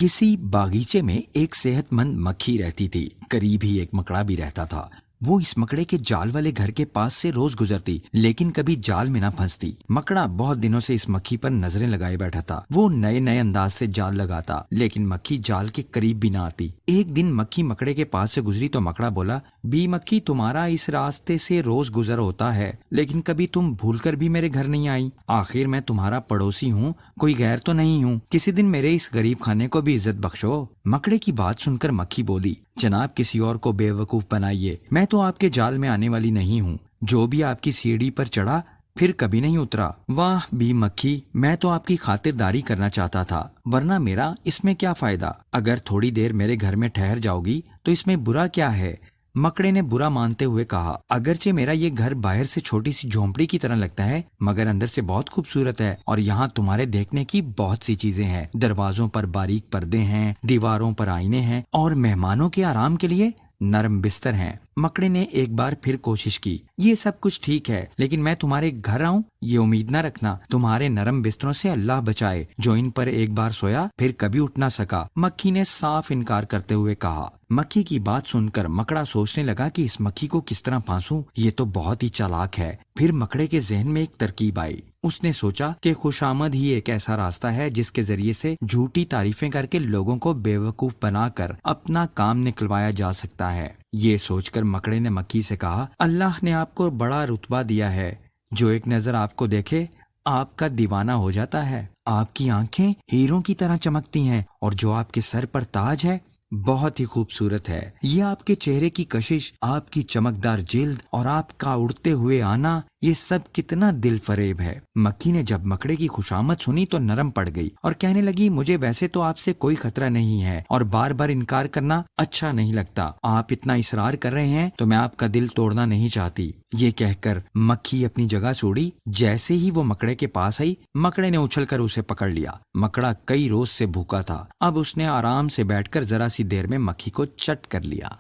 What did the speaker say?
किसी बागीचे में एक सेहतमंद मक्खी रहती थी। करीब ही एक मकड़ा भी रहता था। वो इस मकड़े के जाल वाले घर के पास से रोज गुजरती, लेकिन कभी जाल में ना फंसती। मकड़ा बहुत दिनों से इस मक्खी पर नजरें लगाए बैठा था। वो नए नए अंदाज से जाल लगाता, लेकिन मक्खी जाल के करीब भी ना आती। एक दिन मक्खी मकड़े के पास से गुजरी तो मकड़ा बोला, बी मक्खी, तुम्हारा इस रास्ते से रोज गुजर होता है, लेकिन कभी तुम भूलकर भी मेरे घर नहीं आई। आखिर मैं तुम्हारा पड़ोसी हूँ, कोई गैर तो नहीं हूँ। किसी दिन मेरे इस गरीब खाने को भी इज्जत बख्शो। मकड़े की बात सुनकर मक्खी बोली, जनाब, किसी और को बेवकूफ बनाइए, मैं तो आपके जाल में आने वाली नहीं हूँ। जो भी आपकी सीढ़ी पर चढ़ा फिर कभी नहीं उतरा। वाह बी मक्खी, मैं तो आपकी खातिरदारी करना चाहता था, वरना मेरा इसमें क्या फायदा। अगर थोड़ी देर मेरे घर में ठहर जाओगी तो इसमें बुरा क्या है। मकड़े ने बुरा मानते हुए कहा, अगरचे मेरा ये घर बाहर से छोटी सी झोंपड़ी की तरह लगता है, मगर अंदर से बहुत खूबसूरत है और यहाँ तुम्हारे देखने की बहुत सी चीजें हैं। दरवाजों पर बारीक पर्दे हैं, दीवारों पर आईने हैं और मेहमानों के आराम के लिए नरम बिस्तर हैं। मकड़े ने एक बार फिर कोशिश की, ये सब कुछ ठीक है, लेकिन मैं तुम्हारे घर आऊं ये उम्मीद न रखना। तुम्हारे नरम बिस्तरों से अल्लाह बचाए, जो इन पर एक बार सोया फिर कभी उठ ना सका। मक्खी ने साफ इनकार करते हुए कहा। मक्खी की बात सुनकर मकड़ा सोचने लगा कि इस मक्खी को किस तरह फांसूं, ये तो बहुत ही चालाक है। फिर मकड़े के जहन में एक तरकीब आई। उसने सोचा कि खुशामद ही एक ऐसा रास्ता है जिसके जरिए से झूठी तारीफें करके लोगों को बेवकूफ बनाकर अपना काम निकलवाया जा सकता है। ये सोचकर मकड़े ने मक्खी से कहा, अल्लाह ने आपको बड़ा रुतबा दिया है, जो एक नजर आपको देखे आपका दीवाना हो जाता है। आपकी आंखें हीरों की तरह चमकती हैं और जो आपके सर पर ताज है बहुत ही खूबसूरत है। ये आपके चेहरे की कशिश, आपकी चमकदार जिल्द और आपका उड़ते हुए आना, ये सब कितना दिल फरेब है। मक्खी ने जब मकड़े की खुशामद सुनी तो नरम पड़ गई और कहने लगी, मुझे वैसे तो आपसे कोई खतरा नहीं है और बार बार इनकार करना अच्छा नहीं लगता। आप इतना इसरार कर रहे हैं तो मैं आपका दिल तोड़ना नहीं चाहती। ये कहकर मक्खी अपनी जगह से उड़ी। जैसे ही वो मकड़े के पास आई, मकड़े ने उछलकर उसे पकड़ लिया। मकड़ा कई रोज से भूखा था, अब उसने आराम से बैठकर जरा सी देर में मक्खी को चट कर लिया।